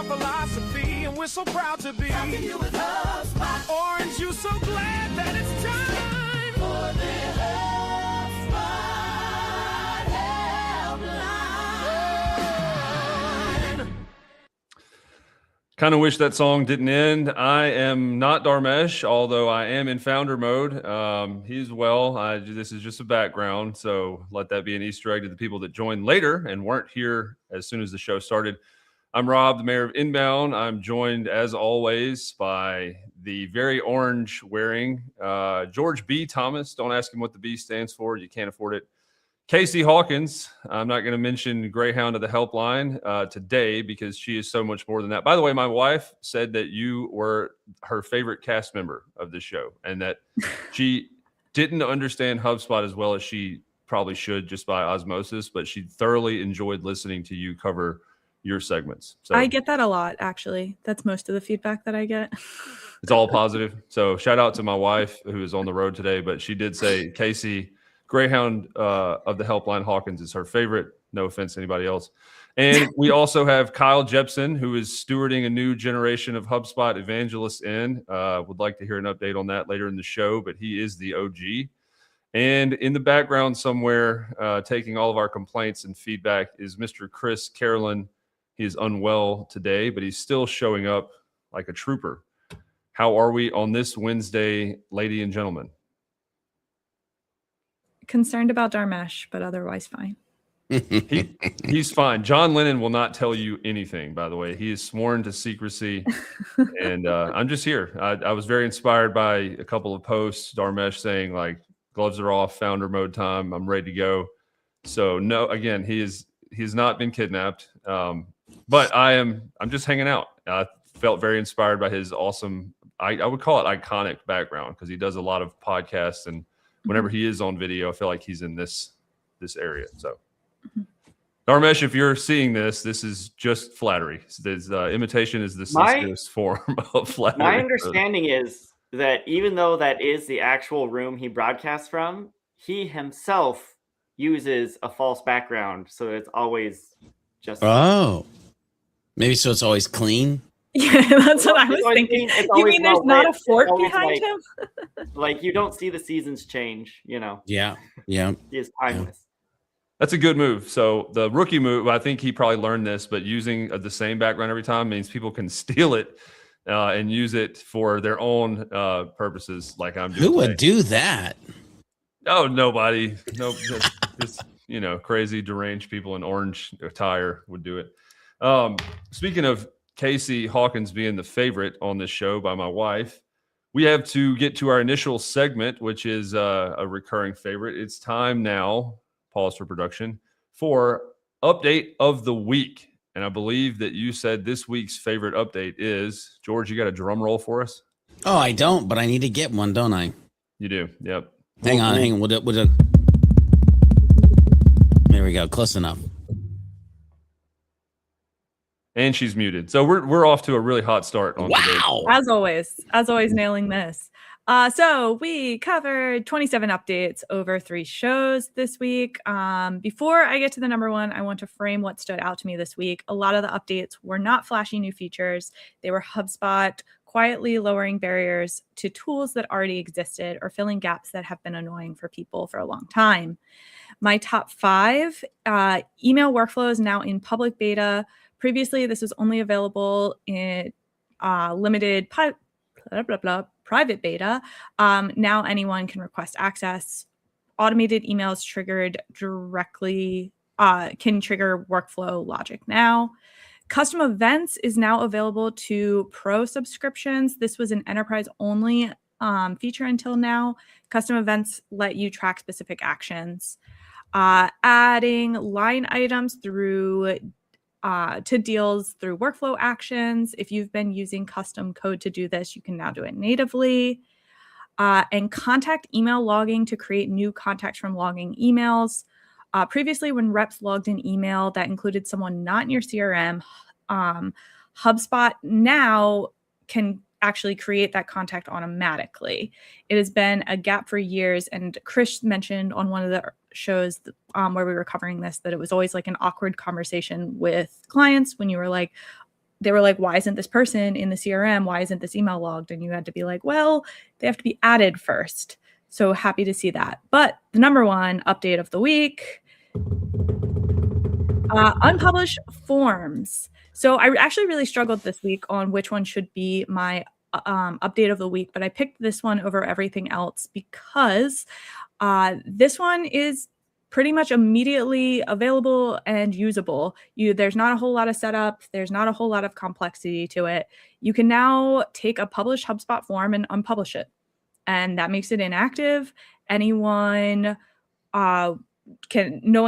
philosophy, and we're so proud to be helping you with HubSpot. Orange, you so glad that it's time for the HubSpot helpline. Kind of wish that song didn't end. I am not Dharmesh, although I am in founder mode. He's well. This is just a background, so let that be an Easter egg to the people that joined later and weren't here as soon as the show started. I'm Rob, the mayor of Inbound. I'm joined, as always, by the very orange-wearing George B. Thomas. Don't ask him what the B stands for. You can't afford it. Casey Hawkins. I'm not going to mention Greyhound of the Helpline today because she is so much more than that. By the way, my wife said that you were her favorite cast member of the show and that she didn't understand HubSpot as well as she probably should just by osmosis, but she thoroughly enjoyed listening to you cover your segments. So I get that a lot, actually. That's most of the feedback that I get. It's all positive. So shout out to my wife who is on the road today, but she did say Casey Greyhound of the Helpline Hawkins is her favorite. No offense to anybody else. And we also have Kyle Jepson, who is stewarding a new generation of HubSpot evangelists in. Would like to hear an update on that later in the show, but he is the OG. And in the background somewhere, taking all of our complaints and feedback is Mr. Chris Carolyn. He is unwell today, but he's still showing up like a trooper. How are we on this Wednesday, ladies and gentlemen? Concerned about Dharmesh, but otherwise fine. He's fine. John Lennon will not tell you anything, by the way. He is sworn to secrecy. And I'm just here. I was very inspired by a couple of posts, Dharmesh saying, like, gloves are off, founder mode time. I'm ready to go. So, no, again, he has not been kidnapped. But I'm just hanging out. I felt very inspired by his awesome, I would call it iconic background because he does a lot of podcasts, and whenever he is on video, I feel like he's in this area. So, Dharmesh, if you're seeing this is just flattery. This imitation is the sincerest form of flattery. My understanding is that even though that is the actual room he broadcasts from, he himself uses a false background, so it's always just maybe so it's always clean. Yeah, that's what I was thinking. You mean there's not a fort behind him? Like you don't see the seasons change, you know. Yeah. He is timeless. That's a good move. So the rookie move, I think he probably learned this, but using the same background every time means people can steal it and use it for their own purposes, like I'm doing. Who would do that? Oh, nobody. No, just crazy, deranged people in orange attire would do it. Speaking of Casey Hawkins being the favorite on this show by my wife, we have to get to our initial segment, which is a recurring favorite. It's time now, pause for production, for update of the week. And I believe that you said this week's favorite update is, George, you got a drum roll for us? Oh, I don't, but I need to get one, don't I? You do. Yep. Hang on. There we go. Close enough. And she's muted. So we're off to a really hot start on today. As always, nailing this. So we covered 27 updates over 3 shows this week. Before I get to the number one, I want to frame what stood out to me this week. A lot of the updates were not flashy new features. They were HubSpot quietly lowering barriers to tools that already existed or filling gaps that have been annoying for people for a long time. My top 5, email workflow is now in public beta. Previously, this was only available in limited private beta. Now anyone can request access. Automated emails triggered directly can trigger workflow logic now. Custom events is now available to pro subscriptions. This was an enterprise-only feature until now. Custom events let you track specific actions. Adding line items through to deals through workflow actions. If you've been using custom code to do this, you can now do it natively. And contact email logging to create new contacts from logging emails. Previously, when reps logged an email that included someone not in your CRM, HubSpot now can actually create that contact automatically. It has been a gap for years, and Chris mentioned on one of the shows where we were covering this that it was always like an awkward conversation with clients when you were like, they were like, why isn't this person in the CRM? Why isn't this email logged? And you had to be like, well, they have to be added first. So happy to see that. But the number one update of the week, unpublished forms. So I actually really struggled this week on which one should be my update of the week, but I picked this one over everything else because this one is pretty much immediately available and usable. There's not a whole lot of setup. There's not a whole lot of complexity to it. You can now take a published HubSpot form and unpublish it. And that makes it inactive. No one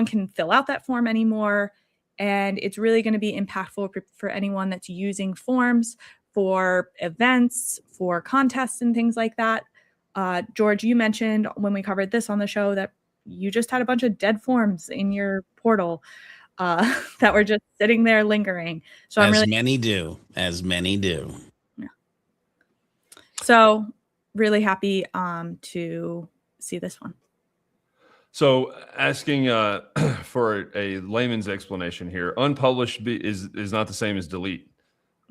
can fill out that form anymore. And it's really going to be impactful for anyone that's using forms for events, for contests and things like that. George, you mentioned when we covered this on the show that you just had a bunch of dead forms in your portal that were just sitting there lingering. So as many do. Yeah. So really happy to see this one. So asking for a layman's explanation here, unpublished is not the same as delete.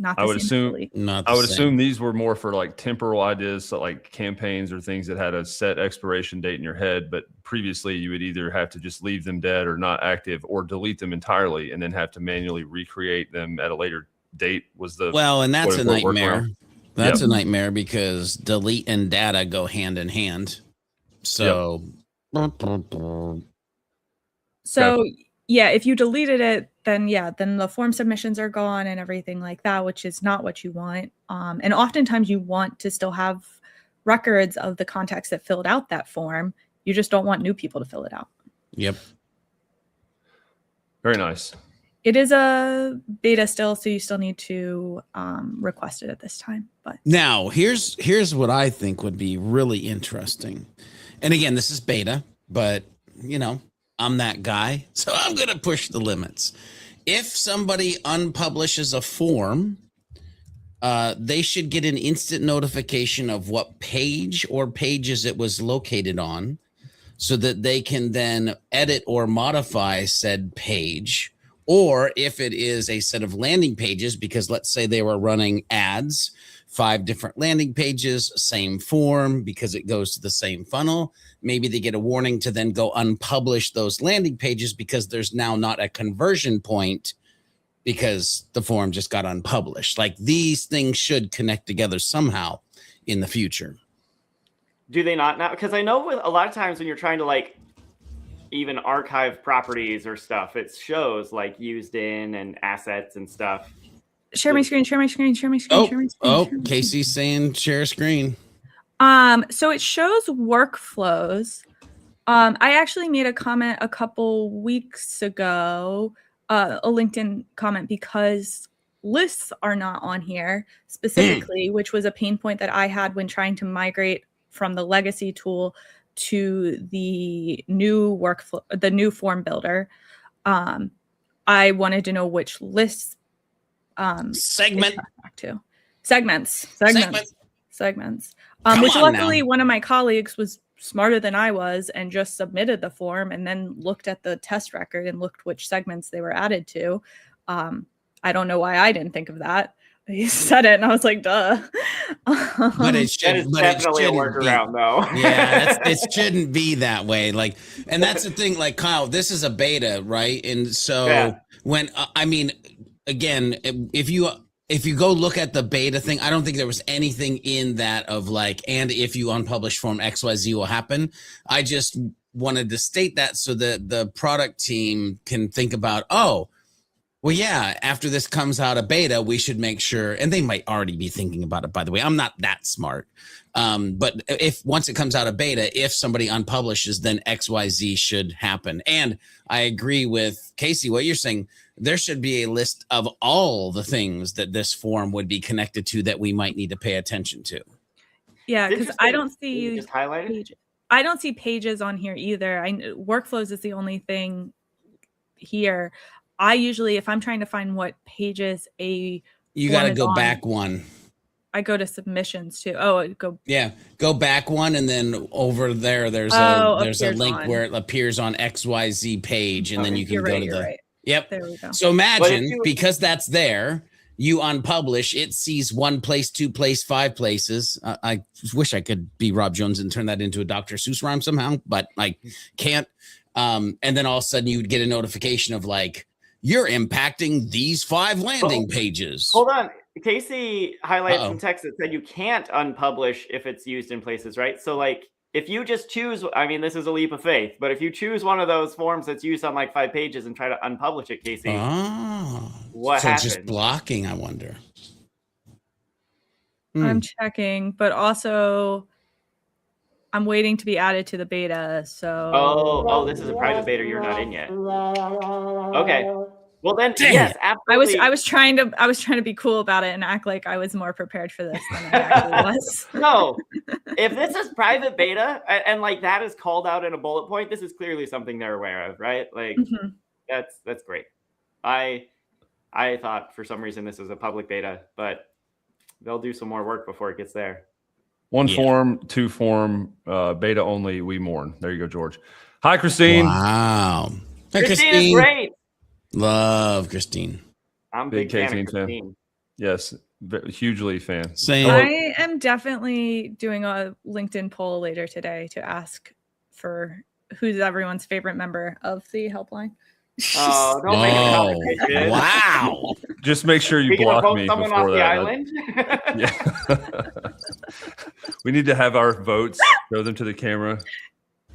I would assume these were more for like temporal ideas, so like campaigns or things that had a set expiration date in your head. But previously, you would either have to just leave them dead or not active, or delete them entirely, and then have to manually recreate them at a later date. And that's a nightmare. That's a nightmare because delete and data go hand in hand. So, if you deleted it, then the form submissions are gone and everything like that, which is not what you want. And oftentimes you want to still have records of the contacts that filled out that form. You just don't want new people to fill it out. Yep. Very nice. It is a beta still, so you still need to request it at this time. But now here's what I think would be really interesting. And again, this is beta, but I'm that guy, so I'm going to push the limits. If somebody unpublishes a form, they should get an instant notification of what page or pages it was located on so that they can then edit or modify said page. Or if it is a set of landing pages, because let's say they were running ads, 5 different landing pages, same form, because it goes to the same funnel. Maybe they get a warning to then go unpublish those landing pages because there's now not a conversion point because the form just got unpublished. Like these things should connect together somehow in the future. Do they not now? Because I know with a lot of times when you're trying to like even archive properties or stuff, it shows like used in and assets and stuff. Share my screen. Casey's saying share screen. So it shows workflows. I actually made a comment a couple weeks ago, a LinkedIn comment, because lists are not on here specifically, which was a pain point that I had when trying to migrate from the legacy tool to the new workflow, the new form builder. I wanted to know which lists segments. Which luckily one of my colleagues was smarter than I was and just submitted the form and then looked at the test record and looked which segments they were added to. I don't know why I didn't think of that. He said it and I was like, duh. But it should, that is definitely a workaround though. Yeah, it shouldn't be that way. Like, and that's the thing, like Kyle, this is a beta, right? And so when, again, if you go look at the beta thing, I don't think there was anything in that of like, and if you unpublish form XYZ will happen. I just wanted to state that so that the product team can think about, well, yeah, after this comes out of beta, we should make sure, and they might already be thinking about it, by the way. I'm not that smart. But if once it comes out of beta, if somebody unpublishes, then XYZ should happen. And I agree with Casey, what you're saying. There should be a list of all the things that this form would be connected to that we might need to pay attention to. Yeah, because I don't see just highlighted. I don't see pages on here either. Workflows is the only thing here. I usually, if I'm trying to find what pages you got to go back one. I go to submissions too. Go back one, and then over there, there's a link where it appears on XYZ page, and then you can go to the. Right. Yep. There we go. So imagine, because that's there, you unpublish, it sees 1 place, 2 place, 5 places. I wish I could be Rob Jones and turn that into a Dr. Seuss rhyme somehow, but I can't. And then all of a sudden you would get a notification of like, you're impacting these 5 landing pages. Hold on. Casey highlighted some text that said you can't unpublish if it's used in places, right? So like if you just choose, I mean, this is a leap of faith, but if you choose one of those forms that's used on like 5 pages and try to unpublish it, Casey, what happens? Just blocking, I wonder. I'm checking, but also I'm waiting to be added to the beta. So oh, this is a private beta you're not in yet. Okay. Well then, Dang yes, it. absolutely. I was trying to be cool about it and act like I was more prepared for this than I actually was. No, if this is private beta and like that is called out in a bullet point, this is clearly something they're aware of, right? Like that's great. I thought for some reason this was a public beta, but they'll do some more work before it gets there. 1 form, 2 form, beta only. We mourn. There you go, George. Hi, Christine. Wow. Hey, Christine is great. Love Christine. I'm a big fan of Christine. Yes, hugely fan. Same. I am definitely doing a LinkedIn poll later today to ask for who's everyone's favorite member of the helpline. Oh, don't make it complicated. Wow. Just make sure you block me someone before off the that. island? Yeah. We need to have our votes. Show them to the camera.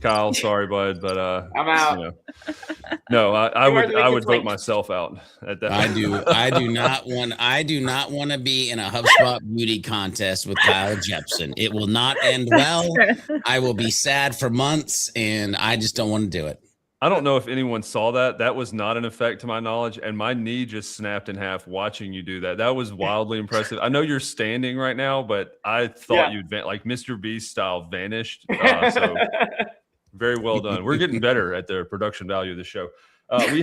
Kyle, sorry, bud, but I'm out. You know. No, I would vote myself out at that. I do not want to be in a HubSpot beauty contest with Kyle Jepson. It will not end well. I will be sad for months, and I just don't want to do it. I don't know if anyone saw that. That was not an effect to my knowledge, and my knee just snapped in half watching you do that. That was wildly impressive. I know you're standing right now, but I thought you'd like Mr. Beast style vanished. So very well done. We're getting better at the production value of the show. We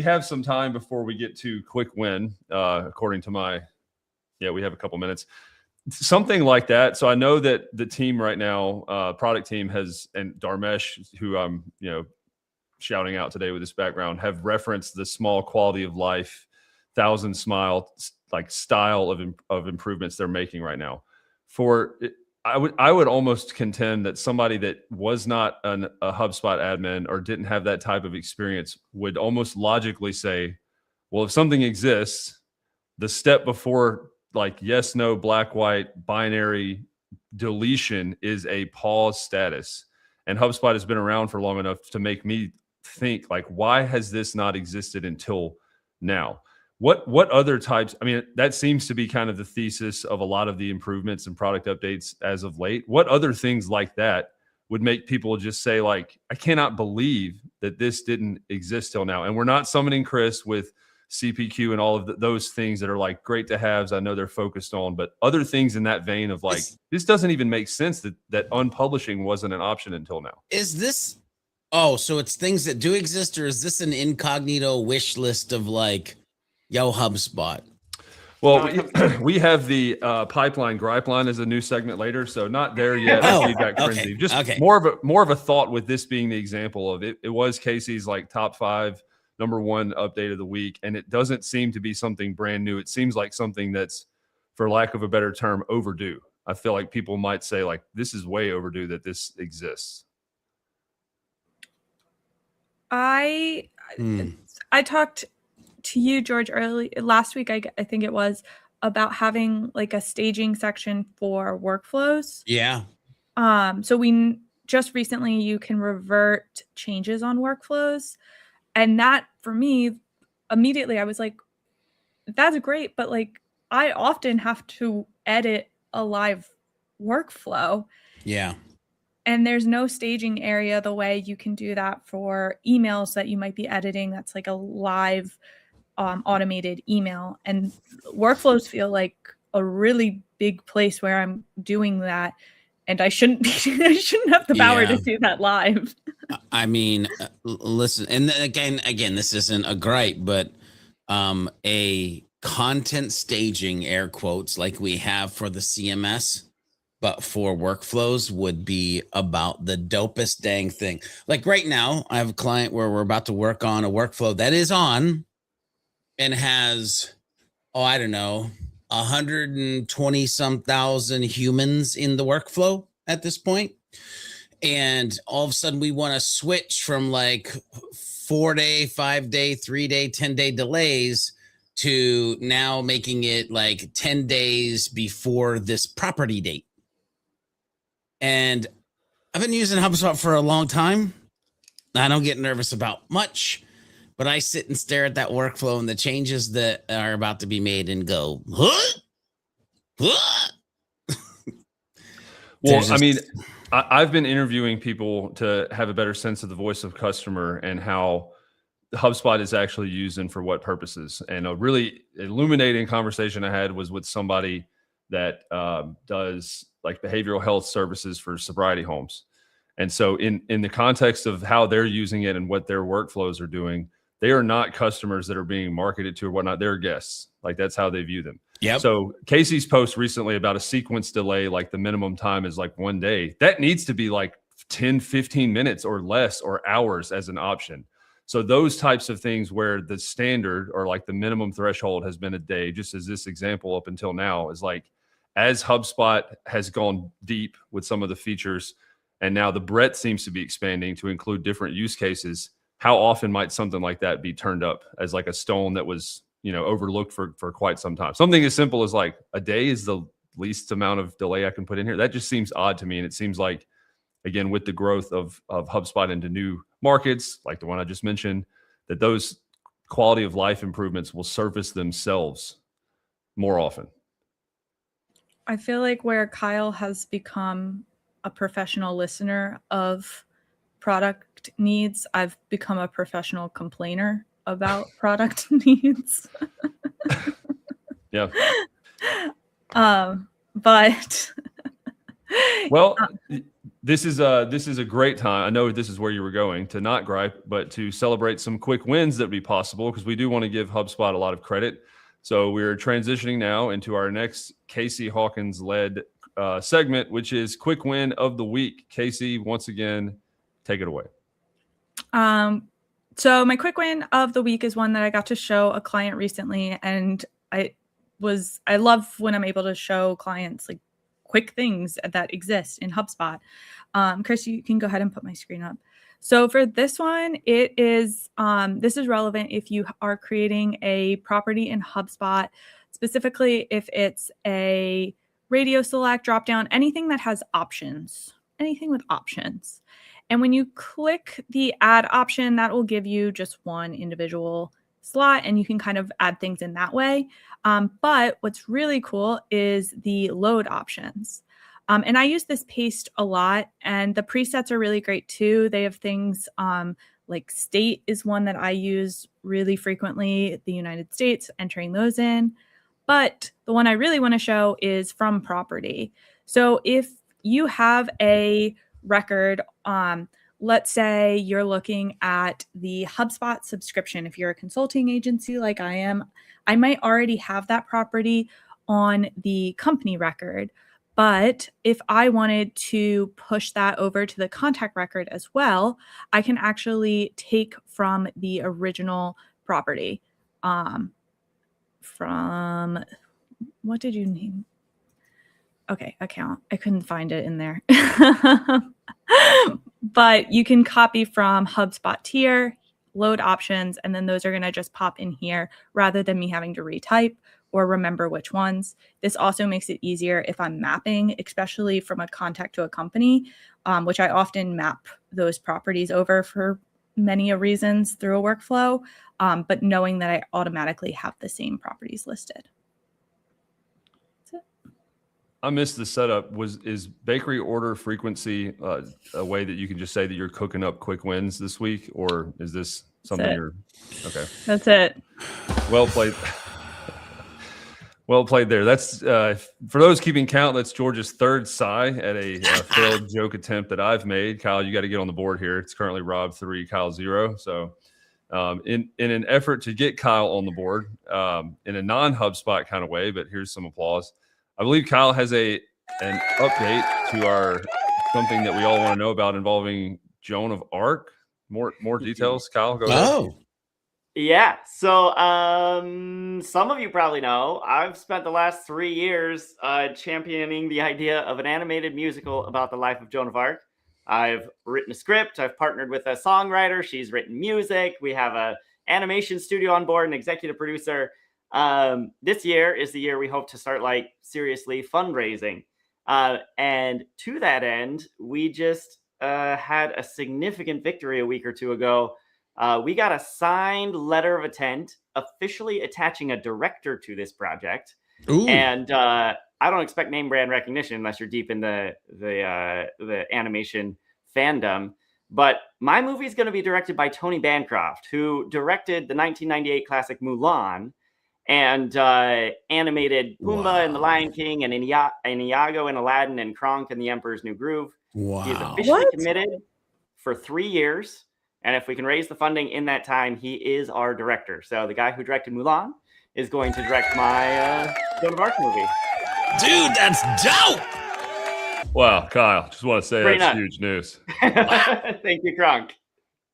have some time before we get to quick win. According to we have a couple minutes. Something like that. So I know that the team right now, product team and Dharmesh, who I'm shouting out today with this background, have referenced the small quality of life, 1,000 smile like style of improvements they're making right now. I would almost contend that somebody that was not a HubSpot admin or didn't have that type of experience would almost logically say, well, if something exists, the step before like yes, no, black, white, binary deletion is a pause status. And HubSpot has been around for long enough to make me think like, why has this not existed until now? What other types? I mean, that seems to be kind of the thesis of a lot of the improvements and product updates as of late. What other things like that would make people just say like, I cannot believe that this didn't exist till now? And we're not summoning Chris with CPQ and all of those things that are like great to haves. I know they're focused on, but other things in that vein of like, this doesn't even make sense that unpublishing wasn't an option until now. Is this? Oh, so it's things that do exist, or is this an incognito wish list of like, yo, HubSpot? Well, we have the pipeline gripe line as a new segment later, so not there yet. Feedback frenzy. Just more of a thought with this being the example of it. It was Casey's like top 5 number 1 update of the week, and it doesn't seem to be something brand new. It seems like something that's, for lack of a better term, overdue. I feel like people might say like, this is way overdue that this exists. I talked to you, George, last week. I think it was about having like a staging section for workflows. Yeah. So just recently you can revert changes on workflows, and that for me immediately I was like, that's great, but like I often have to edit a live workflow. Yeah. And there's no staging area the way you can do that for emails that you might be editing. That's like a live automated email. And workflows feel like a really big place where I'm doing that. And I shouldn't have the power to do that live. I mean, listen, and again, this isn't a gripe, but a content staging, air quotes, like we have for the CMS, but for workflows would be about the dopest dang thing. Like right now, I have a client where we're about to work on a workflow that is on and has I don't know, 120 some thousand humans in the workflow at this point. And all of a sudden we want to switch from like 4-day, 5-day, 3-day, 10-day delays to now making it like 10 days before this property date. And I've been using HubSpot for a long time. I don't get nervous about much, but I sit and stare at that workflow and the changes that are about to be made and go, huh? What? Well, I mean, I've been interviewing people to have a better sense of the voice of customer and how HubSpot is actually used and for what purposes. And a really illuminating conversation I had was with somebody that does like behavioral health services for sobriety homes. And so in the context of how they're using it and what their workflows are doing, they are not customers that are being marketed to or whatnot. They're guests. Like that's how they view them. Yep. So Casey's post recently about a sequence delay, like the minimum time is like 1 day. That needs to be like 10, 15 minutes or less or hours as an option. So those types of things where the standard or like the minimum threshold has been a day, just as this example up until now, is like as HubSpot has gone deep with some of the features and now the breadth seems to be expanding to include different use cases, how often might something like that be turned up as like a stone that was, overlooked for quite some time? Something as simple as like a day is the least amount of delay I can put in here. That just seems odd to me. And it seems like, again, with the growth of HubSpot into new markets, like the one I just mentioned, that those quality of life improvements will surface themselves more often. I feel like where Kyle has become a professional listener of product needs, I've become a professional complainer about product needs. Yeah. But well, this is a great time. I know this is where you were going, to not gripe, but to celebrate some quick wins that would be possible, because we do want to give HubSpot a lot of credit. So we're transitioning now into our next Casey Hawkins led segment, which is quick win of the week. Casey, once again, take it away. So my quick win of the week is one that I got to show a client recently, and I love when I'm able to show clients like quick things that exist in HubSpot. Chris, you can go ahead and put my screen up. So for this one, it is this is relevant if you are creating a property in HubSpot, specifically if it's a radio select, drop down, anything that has options, anything with options. And when you click the add option, that will give you just one individual slot, and you can kind of add things in that way. But what's really cool is the load options. And I use this paste a lot, and the presets are really great too. They have things like state is one that I use really frequently, the United States, entering those in. But the one I really want to show is from property. So if you have a record, let's say you're looking at the HubSpot subscription. If you're a consulting agency like I am, I might already have that property on the company record. But if I wanted to push that over to the contact record as well, I can actually take from the original property. From, what did you name? Okay, account. I couldn't find it in there. But you can copy from HubSpot tier, load options, and then those are going to just pop in here rather than me having to retype or remember which ones. This also makes it easier if I'm mapping, especially from a contact to a company, which I often map those properties over for many reasons through a workflow, but knowing that I automatically have the same properties listed. I missed the setup. Is bakery order frequency a way that you can just say that you're cooking up quick wins this week, or is this something you're okay? That's it. Well played. Well played there. That's for those keeping count. That's George's third sigh at a failed joke attempt that I've made. Kyle, you got to get on the board here. It's currently Rob 3, Kyle 0. So, in an effort to get Kyle on the board in a non-HubSpot kind of way, but here's some applause. I believe Kyle has an update to our something that we all want to know about involving Joan of Arc. More details, Kyle. Go ahead. Oh, Yeah. So some of you probably know I've spent the last 3 years championing the idea of an animated musical about the life of Joan of Arc. I've written a script. I've partnered with a songwriter. She's written music. We have a animation studio on board, an executive producer. This year is the year we hope to start like seriously fundraising. And to that end, we just had a significant victory a week or two ago. We got a signed letter of intent officially attaching a director to this project. Ooh. And I don't expect name brand recognition unless you're deep in the animation fandom. But my movie is going to be directed by Tony Bancroft, who directed the 1998 classic Mulan and animated Pumbaa and the Lion King and Iago and Aladdin and Kronk and the Emperor's New Groove. Wow. He's officially committed for 3 years. And if we can raise the funding in that time, he is our director. So the guy who directed Mulan is going to direct my Joan of Arc movie. Dude, that's dope. Wow, Kyle, just want to say Great that's nut. huge news. Thank you, Kronk.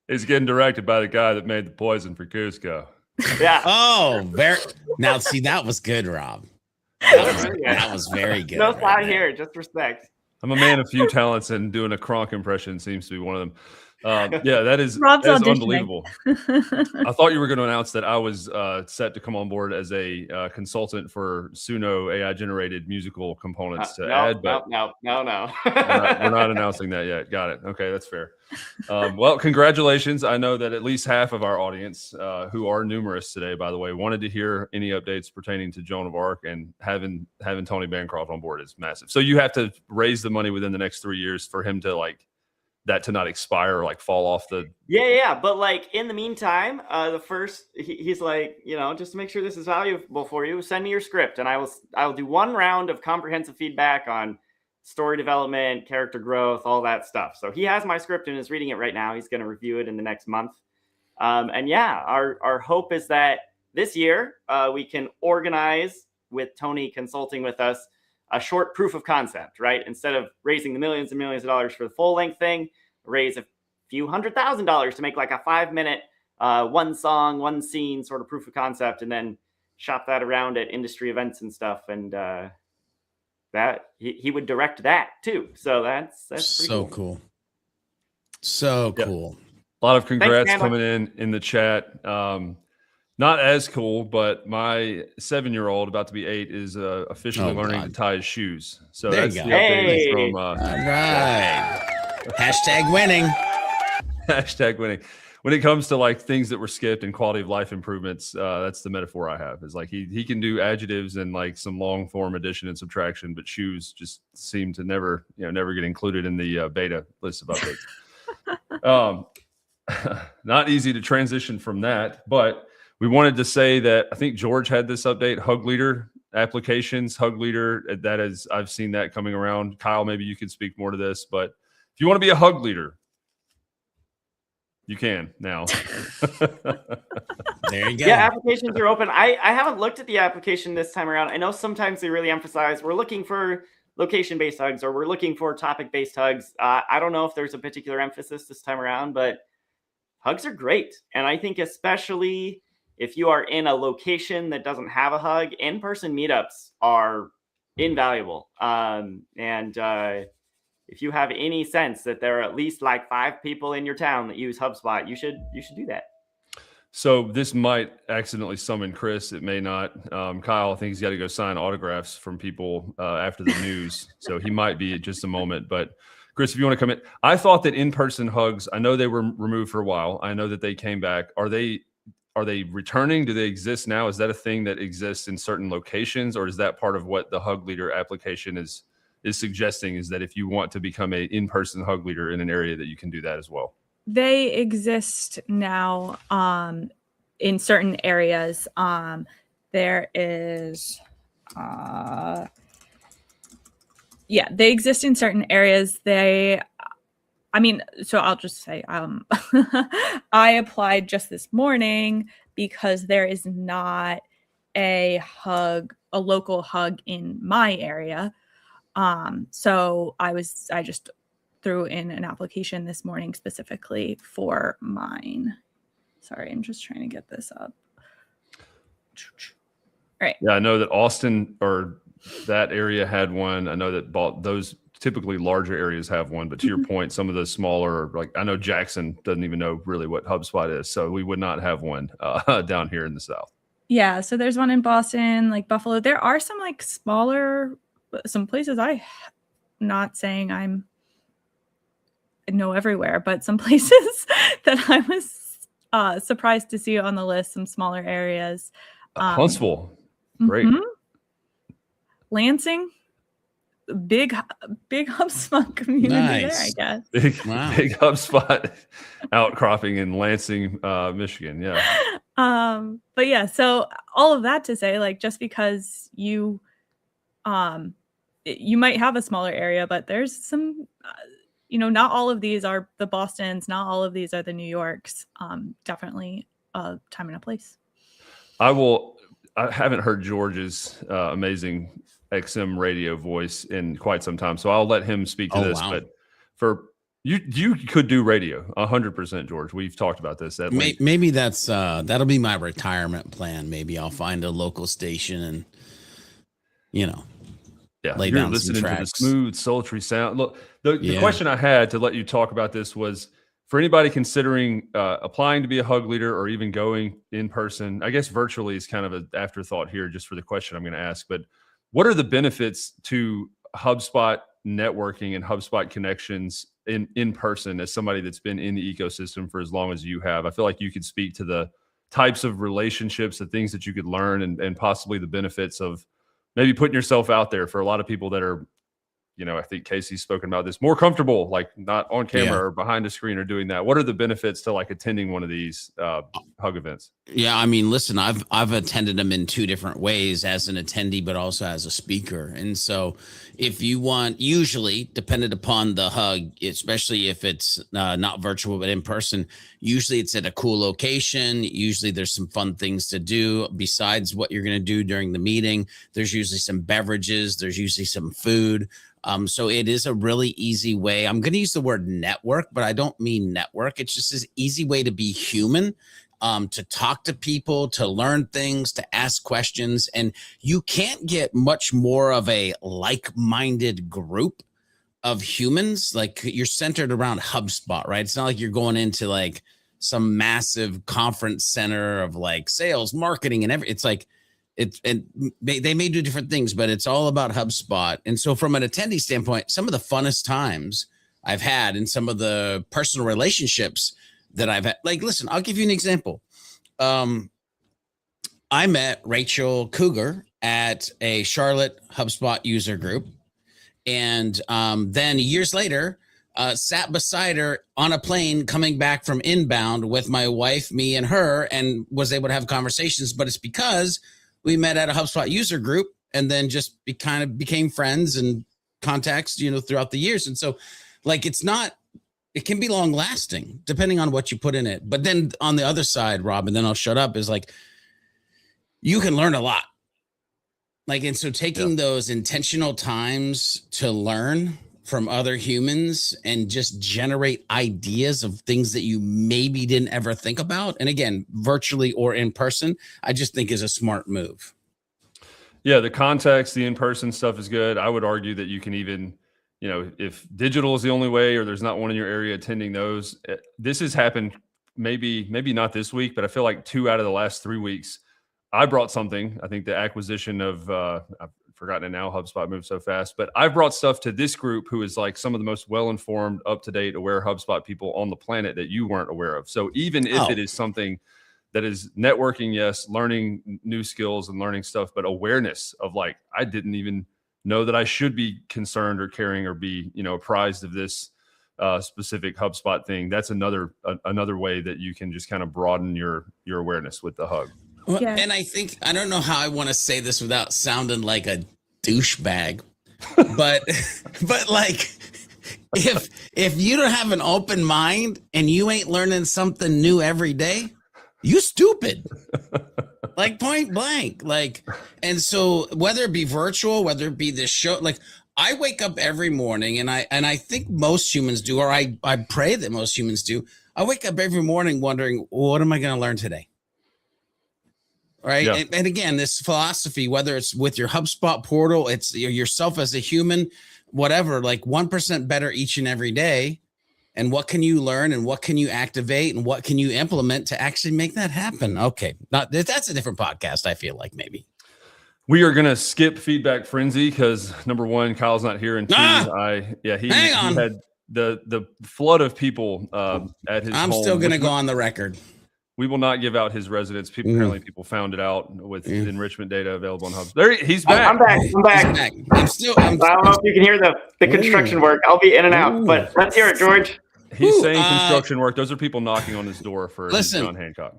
It's getting directed by the guy that made the poison for Cusco. Yeah. Oh, very. Now, see, that was good, Rob. That was very good. No right side there. here, just respect. I'm a man of few talents, and doing a Kronk impression seems to be one of them. Yeah, that is Rob's auditioning. unbelievable. I thought you were going to announce that I was set to come on board as a consultant for Suno AI-generated musical components to add, but no. we're not announcing that yet. Got it. Okay, that's fair. Well, congratulations. I know that at least half of our audience, who are numerous today, by the way, wanted to hear any updates pertaining to Joan of Arc, and having Tony Bancroft on board is massive. So you have to raise the money within the next 3 years for him to that to not expire or like fall off the. Yeah. But like in the meantime, he's like, just to make sure this is valuable for you, send me your script, and I'll do one round of comprehensive feedback on story development, character growth, all that stuff. So he has my script and is reading it right now. He's going to review it in the next month. And yeah, our hope is that this year we can organize, with Tony consulting with us, a short proof of concept, right? Instead of raising the millions and millions of dollars for the full length thing, raise a few $100,000 to make like a 5-minute, one song, one scene sort of proof of concept, and then shop that around at industry events and stuff. And that he would direct that too. So that's so cool. So cool. A lot of congrats Thanks, coming in the chat. Not as cool, but my 7-year-old, about to be 8, is officially learning to tie his shoes. So There that's you the go. update from All right. Hashtag winning. hashtag winning. When it comes to like things that were skipped and quality of life improvements, that's the metaphor I have. Is like he can do adjectives and like some long form addition and subtraction, but shoes just seem to never get included in the beta list of updates. Not easy to transition from that, but we wanted to say that I think George had this update, Hug Leader applications, Hug Leader. That is, I've seen that coming around. Kyle, maybe you can speak more to this, but if you want to be a Hug Leader, you can now. There you go. Yeah, applications are open. I haven't looked at the application this time around. I know sometimes they really emphasize we're looking for location-based hugs or we're looking for topic-based hugs. I don't know if there's a particular emphasis this time around, but hugs are great. And I think especially if you are in a location that doesn't have a hug, in-person meetups are invaluable. If you have any sense that there are at least like 5 people in your town that use HubSpot, you should do that. So this might accidentally summon Chris. It may not. Kyle, I think he's got to go sign autographs from people after the news. So he might be at just a moment. But Chris, if you want to come in, I thought that in-person hugs, I know they were removed for a while. I know that they came back. Are they returning? Do they exist now? Is that a thing that exists in certain locations, or is that part of what the Hug Leader application is suggesting, is that if you want to become a in-person Hug Leader in an area that you can do that as well? They exist now in certain areas. There is they exist in certain areas. So I'll just say I applied just this morning because there is not a local hug in my area. So I just threw in an application this morning specifically for mine. Sorry, I'm just trying to get this up. All right. Yeah, I know that Austin or that area had one. I know that those typically larger areas have one, but to your point, some of the smaller, like I know Jackson doesn't even know really what HubSpot is, so we would not have one down here in the South. Yeah, so there's one in Boston, like Buffalo. There are some like smaller, some places not saying I know everywhere, but some places that I was surprised to see on the list, some smaller areas. Huntsville, great. Lansing, big HubSpot community there, I guess. Big HubSpot outcropping in Lansing, Michigan. Yeah. But yeah, so all of that to say, like, just because you might have a smaller area, but there's some, not all of these are the Bostons, not all of these are the New Yorks. Definitely a time and a place. I haven't heard George's amazing XM radio voice in quite some time, so I'll let him speak to this. Wow. But for you could do radio 100%, George. We've talked about this. Maybe that's that'll be my retirement plan. Maybe I'll find a local station and lay you're down listening some to the tracks. smooth, sultry sound. Look, the question I had to let you talk about this was for anybody considering applying to be a Hug leader or even going in person. I guess virtually is kind of an afterthought here, just for the question I'm going to ask. But what are the benefits to HubSpot networking and HubSpot connections in person as somebody that's been in the ecosystem for as long as you have? I feel like you could speak to the types of relationships, the things that you could learn, and possibly the benefits of maybe putting yourself out there for a lot of people that are, I think Casey's spoken about this, more comfortable, like not on camera or behind a screen or doing that. What are the benefits to like attending one of these Hug events? Yeah, I mean, listen, I've attended them in two different ways, as an attendee, but also as a speaker. And so if you want, usually dependent upon the Hug, especially if it's not virtual, but in person, usually it's at a cool location. Usually there's some fun things to do besides what you're going to do during the meeting. There's usually some beverages. There's usually some food. So it is a really easy way. I'm going to use the word network, but I don't mean network. It's just this easy way to be human, to talk to people, to learn things, to ask questions. And you can't get much more of a like-minded group of humans. Like, you're centered around HubSpot, right? It's not like you're going into like some massive conference center of like sales, marketing, and everything. It's like, they may do different things, but it's all about HubSpot. And so from an attendee standpoint, some of the funnest times I've had and some of the personal relationships that I've had, like, listen, I'll give you an example. I met Rachel Cougar at a Charlotte HubSpot user group. And then years later, sat beside her on a plane coming back from inbound with my wife, me and her, and was able to have conversations. But it's because we met at a HubSpot user group and then just kind of became friends and contacts, throughout the years. And so like, it can be long lasting depending on what you put in it. But then on the other side, Rob, and then I'll shut up, is like, you can learn a lot. Like, and so taking those intentional times to learn from other humans and just generate ideas of things that you maybe didn't ever think about. And again, virtually or in person, I just think is a smart move. Yeah, the context, the in-person stuff is good. I would argue that you can even, if digital is the only way or there's not one in your area attending those. This has happened maybe not this week, but I feel like 2 out of the last 3 weeks, I brought something. I think the acquisition of, I've forgotten it now, HubSpot moves so fast, but I've brought stuff to this group who is like some of the most well-informed, up-to-date, aware HubSpot people on the planet that you weren't aware of. So even if it is something that is networking, yes, learning new skills and learning stuff, but awareness of like, I didn't even know that I should be concerned or caring or be, apprised of this specific HubSpot thing. That's another way that you can just kind of broaden your awareness with the Hug. Well, and I don't know how I want to say this without sounding like a douchebag, but like, if you don't have an open mind and you ain't learning something new every day, you stupid. Like, point blank. Like, and so whether it be virtual, whether it be this show, like, I wake up every morning, and I think most humans do, or I pray that most humans do. I wake up every morning wondering, what am I going to learn today? Right. Yeah. And again, this philosophy, whether it's with your HubSpot portal, it's yourself as a human, whatever, like 1% better each and every day. And what can you learn, and what can you activate, and what can you implement to actually make that happen? Okay. That's a different podcast, I feel like, maybe. We are going to skip feedback frenzy because number one, Kyle's not here, and two, he had the flood of people at his home. I'm still going to go on the record. We will not give out his residence. Apparently, people found it out with enrichment data available on Hubs. There, he's back. I'm back. I'm still. I don't know if you can hear the construction work. I'll be in and out, but let's hear it, George. He's saying construction work. Those are people knocking on his door for John Hancock.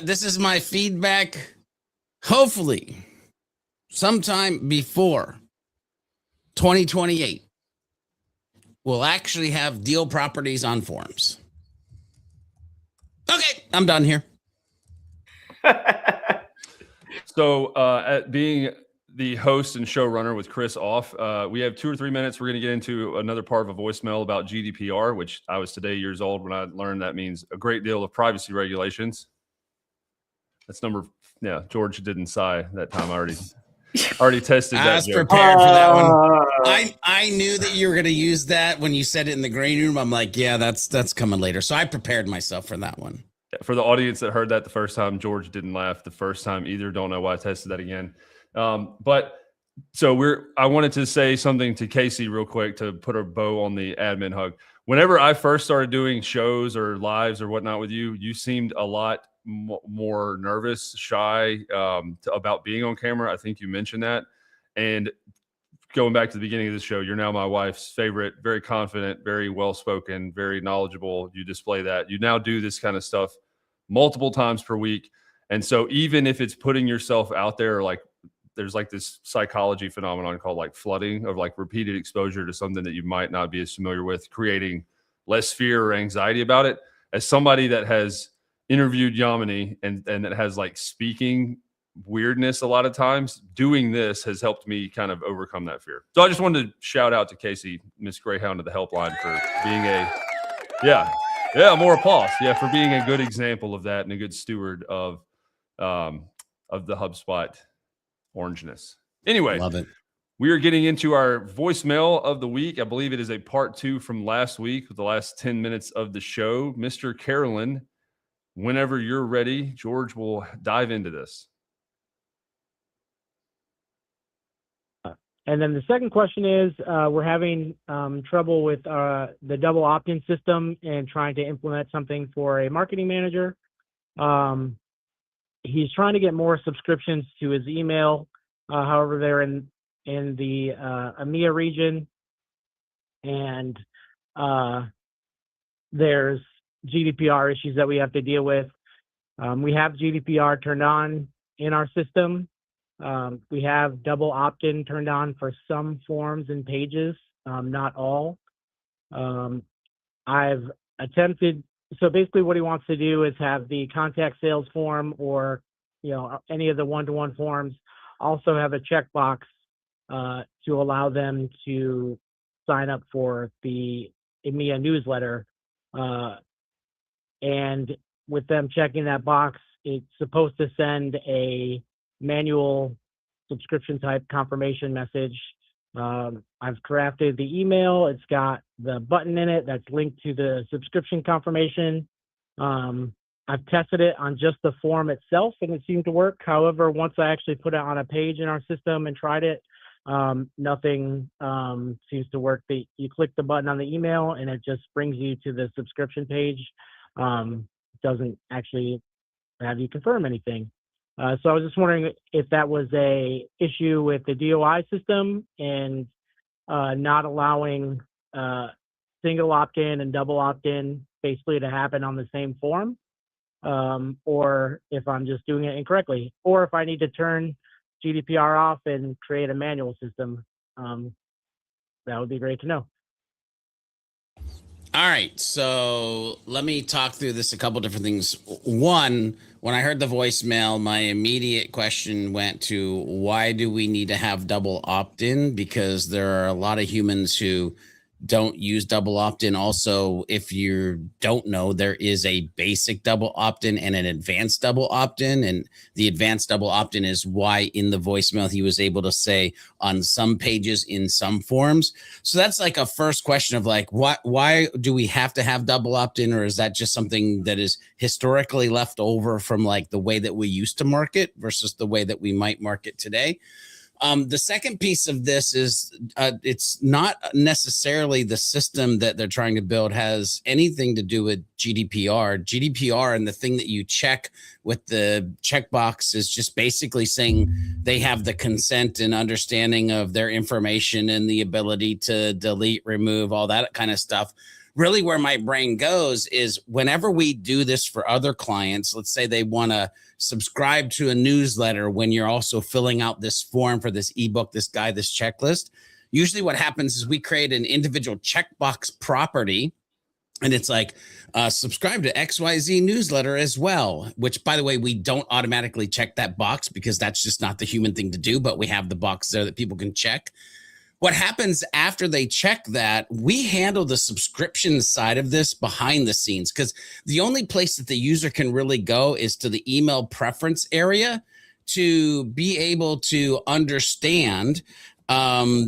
This is my feedback. Hopefully, sometime before 2028, we'll actually have deal properties on forums. Okay, I'm done here. So, at being the host and showrunner with Chris off, we have 2 or 3 minutes. We're going to get into another part of a voicemail about GDPR, which I was today years old when I learned that means a great deal of privacy regulations. That's George didn't sigh that time. I already tested that. I was prepared for that one. I knew that you were going to use that when you said it in the green room. I'm like, yeah, that's coming later. So I prepared myself for that one. For the audience that heard that the first time, George didn't laugh the first time either. Don't know why I tested that again. But so I wanted to say something to Casey real quick to put a bow on the admin hug. Whenever I first started doing shows or lives or whatnot with you, you seemed a lot more nervous, shy about being on camera. I think you mentioned that. And going back to the beginning of the show, you're now my wife's favorite, very confident, very well-spoken, very knowledgeable. You display that. You now do this kind of stuff multiple times per week. And so even if it's putting yourself out there, like there's like this psychology phenomenon called like flooding of like repeated exposure to something that you might not be as familiar with, creating less fear or anxiety about it. As somebody that has interviewed Yamini and that has like speaking weirdness a lot of times, doing this has helped me kind of overcome that fear. So I just wanted to shout out to Casey, Miss Greyhound of the helpline, for being more applause. Yeah, for being a good example of that and a good steward of the HubSpot orangeness. Anyway, love it. We are getting into our voicemail of the week. I believe it is a part 2 from last week with the last 10 minutes of the show. Mr. Carolyn, whenever you're ready, George will dive into this. And then the second question is, we're having trouble with the double opt-in system and trying to implement something for a marketing manager. He's trying to get more subscriptions to his email. However, they're in the EMEA region, and there's GDPR issues that we have to deal with. We have GDPR turned on in our system. We have double opt-in turned on for some forms and pages, not all. I've attempted, so basically what he wants to do is have the contact sales form or, any of the one-to-one forms also have a checkbox to allow them to sign up for the EMEA newsletter. And with them checking that box, it's supposed to send a manual subscription type confirmation message. I've crafted the email. It's got the button in it that's linked to the subscription confirmation. I've tested it on just the form itself and it seemed to work. However, once I actually put it on a page in our system and tried it, nothing seems to work. You click the button on the email and it just brings you to the subscription page. Doesn't actually have you confirm anything. So I was just wondering if that was a issue with the DOI system and not allowing single opt-in and double opt-in basically to happen on the same form, or if I'm just doing it incorrectly, or if I need to turn GDPR off and create a manual system. That would be great to know. All right, so let me talk through this a couple different things. One, when I heard the voicemail, my immediate question went to why do we need to have double opt-in? Because there are a lot of humans who don't use double opt-in. Also, if you don't know, there is a basic double opt-in and an advanced double opt-in. And the advanced double opt-in is why in the voicemail he was able to say on some pages in some forms. So that's like a first question of like, why do we have to have double opt-in? Or is that just something that is historically left over from like the way that we used to market versus the way that we might market today? The second piece of this is it's not necessarily the system that they're trying to build has anything to do with GDPR. GDPR and the thing that you check with the checkbox is just basically saying they have the consent and understanding of their information and the ability to delete, remove, all that kind of stuff. Really where my brain goes is whenever we do this for other clients, let's say they want to subscribe to a newsletter when you're also filling out this form for this ebook, this guide, this checklist. Usually what happens is we create an individual checkbox property and it's like subscribe to XYZ newsletter as well, which by the way, we don't automatically check that box because that's just not the human thing to do, but we have the box there that people can check. What happens after they check that, we handle the subscription side of this behind the scenes because the only place that the user can really go is to the email preference area to be able to understand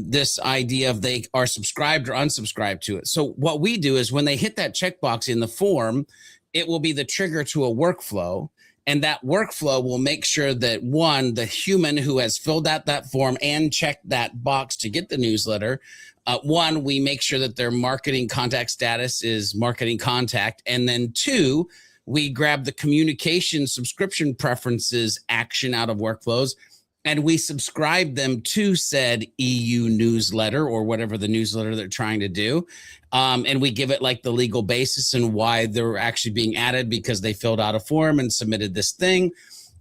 this idea of they are subscribed or unsubscribed to it. So what we do is when they hit that checkbox in the form, it will be the trigger to a workflow. And that workflow will make sure that one, the human who has filled out that form and checked that box to get the newsletter, one, we make sure that their marketing contact status is marketing contact. And then two, we grab the communication subscription preferences action out of workflows and we subscribe them to said EU newsletter or whatever the newsletter they're trying to do. And we give it like the legal basis and why they're actually being added because they filled out a form and submitted this thing.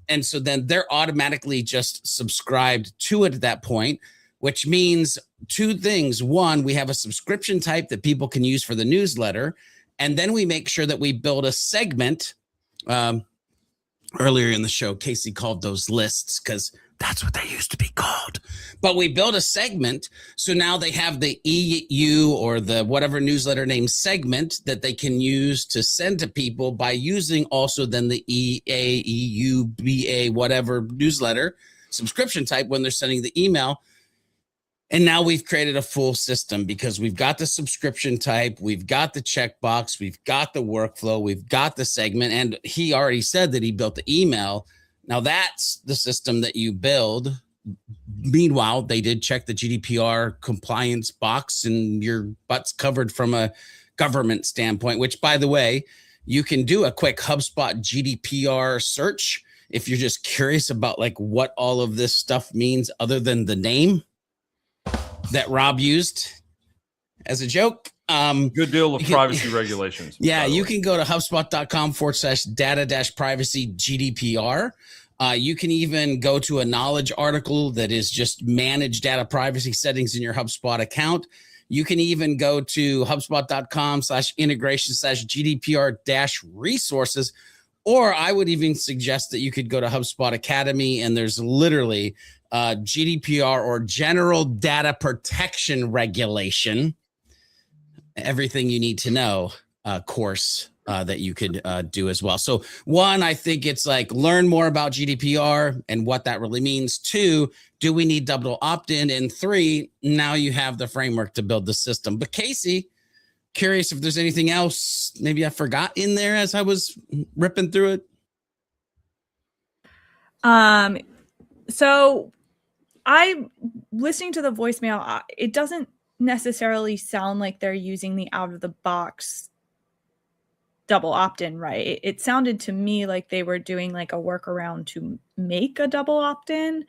And so then they're automatically just subscribed to it at that point, which means two things. One, we have a subscription type that people can use for the newsletter. And then we make sure that we build a segment. Earlier in the show, Casey called those lists because that's what they used to be called. But we built a segment. So now they have the EU or the whatever newsletter name segment that they can use to send to people by using also then the EA, EU, BA, whatever newsletter subscription type when they're sending the email. And now we've created a full system because we've got the subscription type, we've got the checkbox, we've got the workflow, we've got the segment. And he already said that he built the email. Now that's the system that you build. Meanwhile, they did check the GDPR compliance box and your butt's covered from a government standpoint, which by the way, you can do a quick HubSpot GDPR search if you're just curious about like what all of this stuff means other than the name that Rob used as a joke. Good deal of privacy regulations. Yeah, you can go to HubSpot.com/data-privacy GDPR. You can even go to a knowledge article that is just manage data privacy settings in your HubSpot account. You can even go to HubSpot.com/integration/GDPR-resources. Or I would even suggest that you could go to HubSpot Academy and there's literally GDPR or General Data Protection Regulation, everything you need to know course that you could do as well. So one, I think it's like learn more about GDPR and what that really means. Two, do we need double opt-in? And three, now you have the framework to build the system. But Casey, curious if there's anything else maybe I forgot in there as I was ripping through it. So I listening to the voicemail, it doesn't necessarily sound like they're using the out of the box double opt-in, right? It sounded to me like they were doing like a workaround to make a double opt-in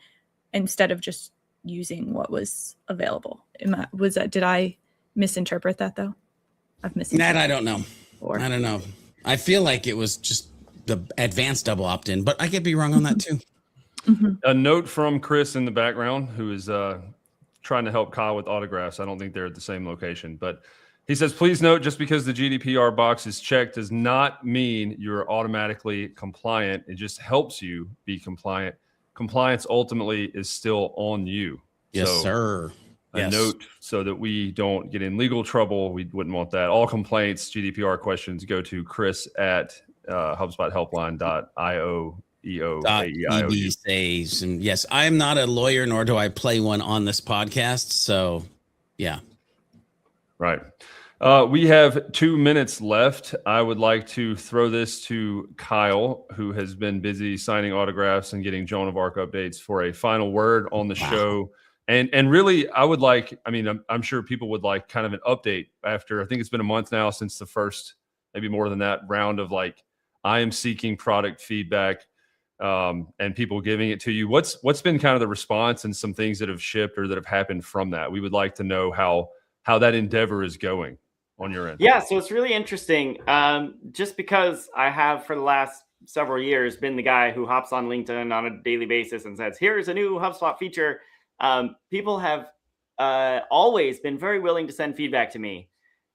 instead of just using what was available. Did I misinterpret that though? That I don't know. I don't know. I feel like it was just the advanced double opt-in, but I could be wrong on that too. Mm-hmm. A note from Chris in the background who is trying to help Kyle with autographs. I don't think they're at the same location, but He says, please note, just because the GDPR box is checked does not mean you're automatically compliant. It just helps you be compliant. Compliance ultimately is still on you. Yes, so sir. A note so that we don't get in legal trouble. We wouldn't want that. All complaints, GDPR questions, go to Chris at HubSpotHelpline.io. EB says, and yes, I am not a lawyer, nor do I play one on this podcast. So, yeah. Right. We have 2 minutes left. I would like to throw this to Kyle, who has been busy signing autographs and getting Joan of Arc updates, for a final word on the show. And really, I would like, I mean, I'm sure people would like kind of an update after, I think it's been a month now since the first, maybe more than that, round of like, I am seeking product feedback. And people giving it to you. What's been kind of the response and some things that have shipped or that have happened from that? We would like to know how that endeavor is going on your end. Yeah, so it's really interesting. Just because I have for the last several years been the guy who hops on LinkedIn on a daily basis and says, here's a new HubSpot feature. People have always been very willing to send feedback to me.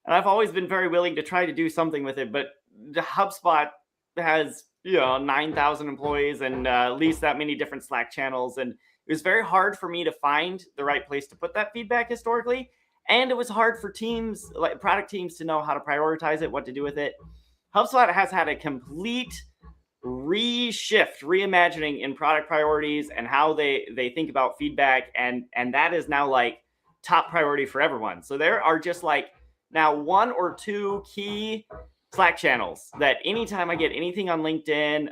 And I've always been very willing to try to do something with it. But the HubSpot has 9,000 employees and at least that many different Slack channels. And it was very hard for me to find the right place to put that feedback historically. And it was hard for teams, like product teams, to know how to prioritize it, what to do with it. HubSpot has had a complete reimagining in product priorities and how they think about feedback. And that is now like top priority for everyone. So there are just like now 1 or 2 key Slack channels that anytime I get anything on LinkedIn,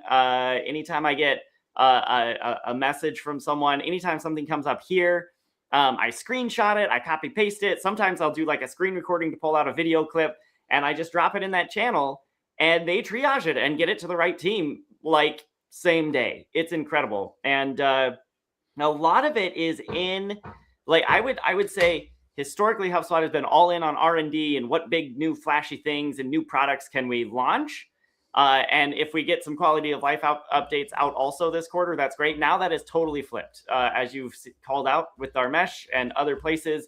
anytime I get a message from someone, anytime something comes up here, I screenshot it, I copy paste it. Sometimes I'll do like a screen recording to pull out a video clip and I just drop it in that channel and they triage it and get it to the right team like same day. It's incredible. And a lot of it is in like, I would say, historically, HubSpot has been all in on R&D and what big new flashy things and new products can we launch. And if we get some quality of life updates out also this quarter, that's great. Now that is totally flipped. As you've called out with Dharmesh and other places,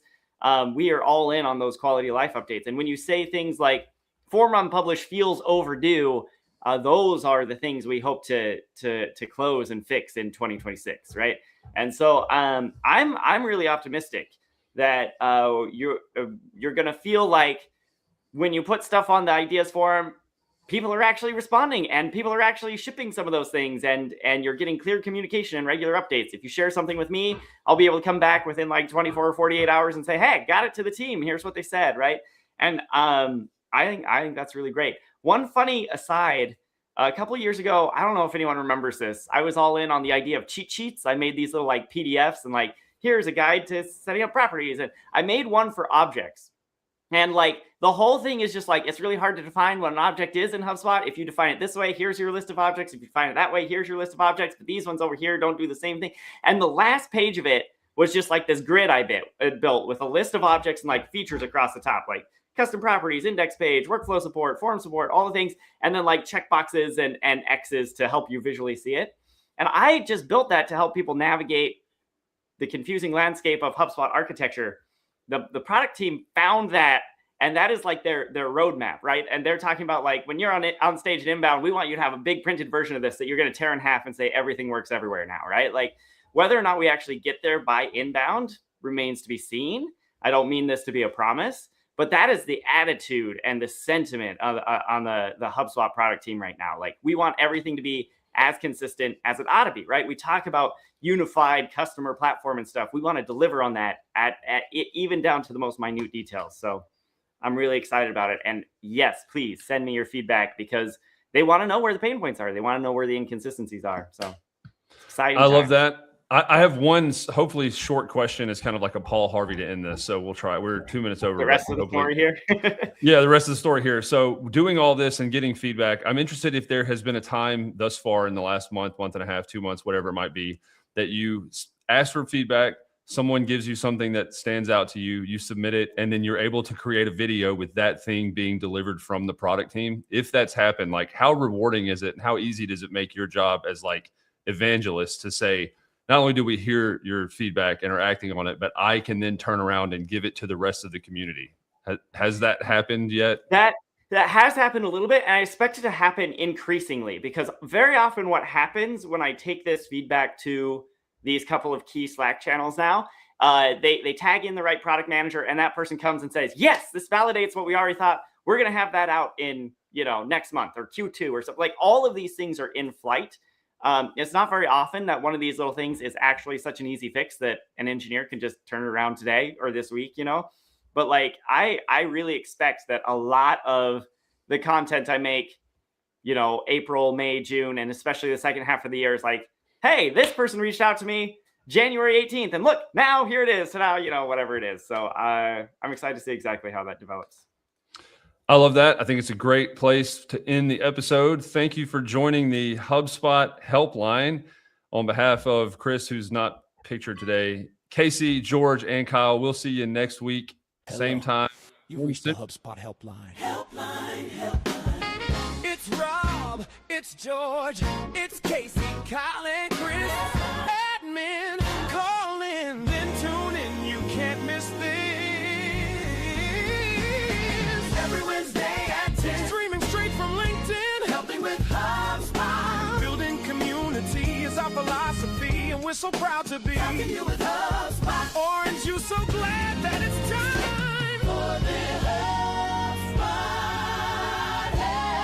we are all in on those quality of life updates. And when you say things like form unpublished feels overdue, those are the things we hope to close and fix in 2026, right? And so I'm really optimistic that you're going to feel like when you put stuff on the ideas forum, people are actually responding and people are actually shipping some of those things and you're getting clear communication and regular updates. If you share something with me, I'll be able to come back within like 24 or 48 hours and say, hey, got it to the team. Here's what they said, right? And I think that's really great. One funny aside, a couple of years ago, I don't know if anyone remembers this, I was all in on the idea of cheat sheets. I made these little like PDFs and like, here's a guide to setting up properties. And I made one for objects. And like the whole thing is just like, it's really hard to define what an object is in HubSpot. If you define it this way, here's your list of objects. If you define it that way, here's your list of objects. But these ones over here don't do the same thing. And the last page of it was just like this grid I built with a list of objects and like features across the top, like custom properties, index page, workflow support, form support, all the things. And then like checkboxes and X's to help you visually see it. And I just built that to help people navigate the confusing landscape of HubSpot architecture. The product team found that, and that is like their roadmap, right? And they're talking about like, when you're on stage at Inbound, we want you to have a big printed version of this that you're going to tear in half and say everything works everywhere now, right? Like whether or not we actually get there by Inbound remains to be seen. I don't mean this to be a promise, but that is the attitude and the sentiment on the HubSpot product team right now. Like we want everything to be as consistent as it ought to be, right? We talk about unified customer platform and stuff. We want to deliver on that at even down to the most minute details. So I'm really excited about it. And yes, please send me your feedback because they want to know where the pain points are. They want to know where the inconsistencies are. So exciting. I love that. I have one hopefully short question. It's kind of like a Paul Harvey to end this. So we'll try. We're 2 minutes over. The rest of the story here. Yeah, the rest of the story here. So doing all this and getting feedback, I'm interested if there has been a time thus far in the last month and a half, 2 months, whatever it might be, that you ask for feedback, someone gives you something that stands out to you, you submit it, and then you're able to create a video with that thing being delivered from the product team. If that's happened, like how rewarding is it and how easy does it make your job as like evangelists to say, not only do we hear your feedback and are acting on it, but I can then turn around and give it to the rest of the community? Has that happened yet? That has happened a little bit, and I expect it to happen increasingly, because very often what happens when I take this feedback to these couple of key Slack channels now, they tag in the right product manager, and that person comes and says, yes, this validates what we already thought. We're going to have that out in, next month or Q2 or something. Like, all of these things are in flight. It's not very often that one of these little things is actually such an easy fix that an engineer can just turn it around today or this week, But like, I really expect that a lot of the content I make, April, May, June, and especially the second half of the year is like, hey, this person reached out to me January 18th, and look, now here it is. So now, whatever it is. So I'm excited to see exactly how that develops. I love that. I think it's a great place to end the episode. Thank you for joining the HubSpot helpline. On behalf of Chris, who's not pictured today, Casey, George, and Kyle, we'll see you next week. Hello. Same time. You reached the HubSpot helpline. It's Rob, it's George, it's Casey, Kyle, and Chris. Admin, call in, then tune in. You can't miss this. Every Wednesday at 10. Streaming straight from LinkedIn. Helping with HubSpot. Building community is our philosophy, and we're so proud to be. Helping you with HubSpot. Orange, you so glad that